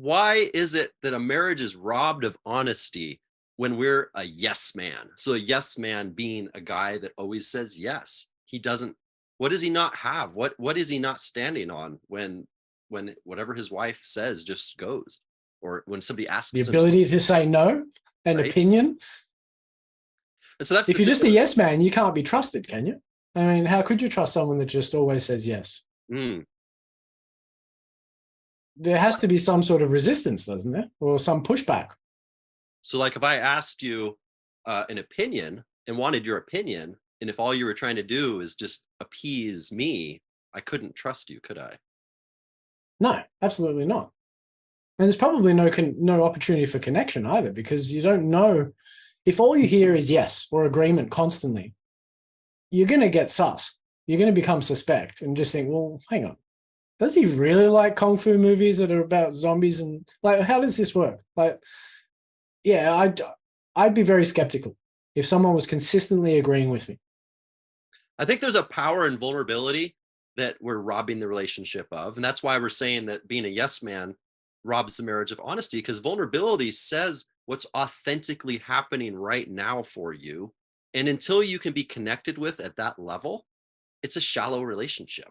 why is it that a marriage is robbed of honesty when we're a yes man? So a yes man being a guy that always says yes. He doesn't, what does he not have? What is he not standing on when whatever his wife says just goes? Or when somebody The asks him, ability to say no, an right? opinion. And so that's If the you're thing. just a yes man, you can't be trusted, can you? I mean, how could you trust someone that just always says yes? Mm. There has to be some sort of resistance, doesn't there? Or some pushback. So like if I asked you an opinion and wanted your opinion, and if all you were trying to do is just appease me, I couldn't trust you, could I? No, absolutely not. And there's probably no opportunity for connection either, because you don't know if all you hear is yes or agreement constantly, you're going to get sus. You're going to become suspect and just think, well, hang on. Does he really like Kung Fu movies that are about zombies? And like, how does this work? Like, yeah, I'd be very skeptical if someone was consistently agreeing with me. I think there's a power and vulnerability that we're robbing the relationship of. And that's why we're saying that being a yes man robs the marriage of honesty, because vulnerability says what's authentically happening right now for you. And until you can be connected with at that level, it's a shallow relationship.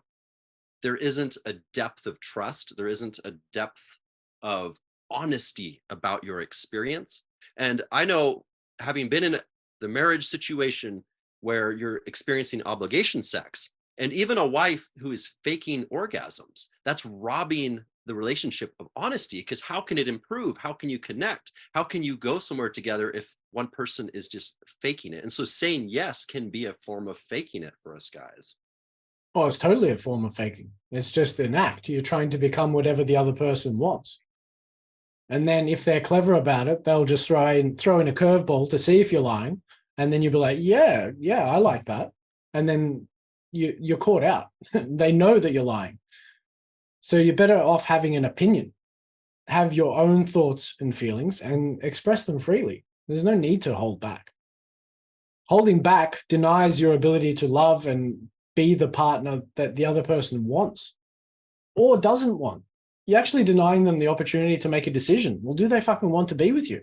There isn't a depth of trust. There isn't a depth of honesty about your experience. And I know, having been in the marriage situation where you're experiencing obligation sex, and even a wife who is faking orgasms, that's robbing the relationship of honesty, because how can it improve? How can you connect? How can you go somewhere together if one person is just faking it? And so saying yes can be a form of faking it for us guys. Oh, it's totally a form of faking. It's just an act. You're trying to become whatever the other person wants. And then if they're clever about it, they'll just throw in a curveball to see if you're lying. And then you'll be like, yeah, I like that. And then you're caught out. They know that you're lying. So you're better off having an opinion. Have your own thoughts and feelings and express them freely. There's no need to hold back. Holding back denies your ability to love and be the partner that the other person wants or doesn't want. You're actually denying them the opportunity to make a decision. Well, do they fucking want to be with you?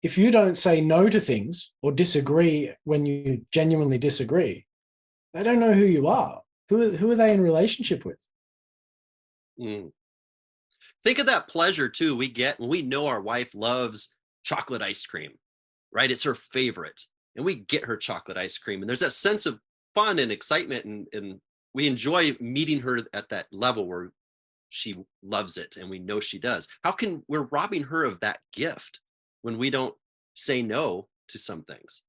If you don't say no to things or disagree when you genuinely disagree, they don't know who you are. Who are they in relationship with? Mm. Think of that pleasure too we get when we know our wife loves chocolate ice cream, right? It's her favorite. And we get her chocolate ice cream. And there's that sense of fun and excitement. And we enjoy meeting her at that level where she loves it. And we know she does. How can we're robbing her of that gift when we don't say no to some things?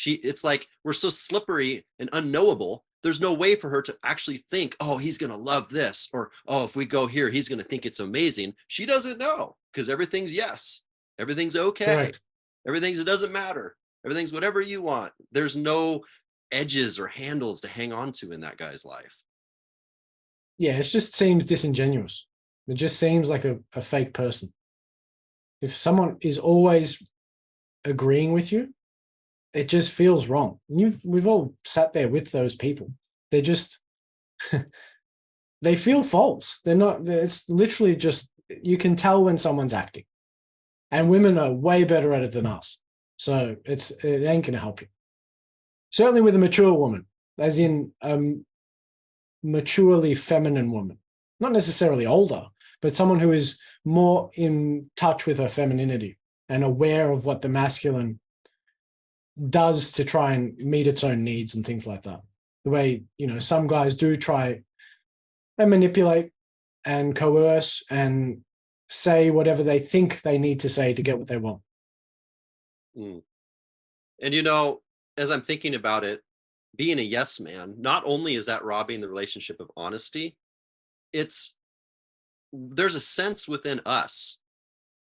It's like we're so slippery and unknowable. There's no way for her to actually think, oh, he's going to love this, or oh, if we go here, he's going to think it's amazing. She doesn't know, because everything's yes, everything's okay, Correct. everything's, it doesn't matter, everything's whatever you want. There's no edges or handles to hang on to in that guy's life. Yeah, it just seems disingenuous. It just seems like a fake person. If someone is always agreeing with you, it just feels wrong. We've all sat there with those people. They just, they feel false. It's literally just, you can tell when someone's acting. And women are way better at it than us. So it ain't going to help you. Certainly with a mature woman, as in maturely feminine woman. Not necessarily older, but someone who is more in touch with her femininity and aware of what the masculine does to try and meet its own needs and things like that. The way, some guys do try and manipulate and coerce and say whatever they think they need to say to get what they want. Mm. And as I'm thinking about it, being a yes man, not only is that robbing the relationship of honesty, there's a sense within us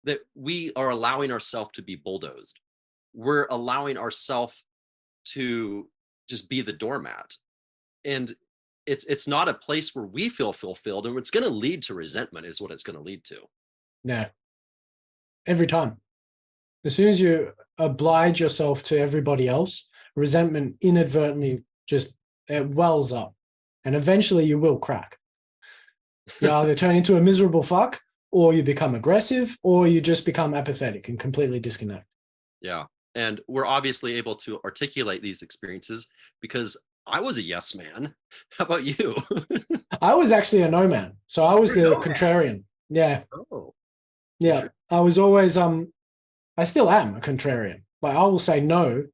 that we are allowing ourselves to be bulldozed. We're allowing ourselves to just be the doormat. And it's not a place where we feel fulfilled, and it's going to lead to resentment is what it's going to lead to. Yeah. Every time. As soon as you oblige yourself to everybody else, resentment inadvertently just wells up, and eventually you will crack. You either turn into a miserable fuck or you become aggressive, or you just become apathetic and completely disconnect. Yeah. And we're obviously able to articulate these experiences because I was a yes man. How about you? I was actually a no man. So I was You're the no man. contrarian. Yeah. Oh, Yeah. interesting. I was always I still am a contrarian. Like I will say no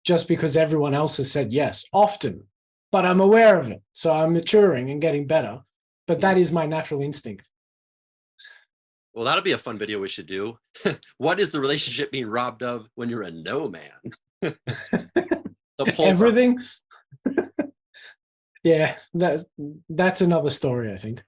just because everyone else has said yes, often, but I'm aware of it. So I'm maturing and getting better. But Hmm. that is my natural instinct. Well, that'll be a fun video we should do. What is the relationship being robbed of when you're a no man? The polar. Everything. Yeah, that's another story, I think.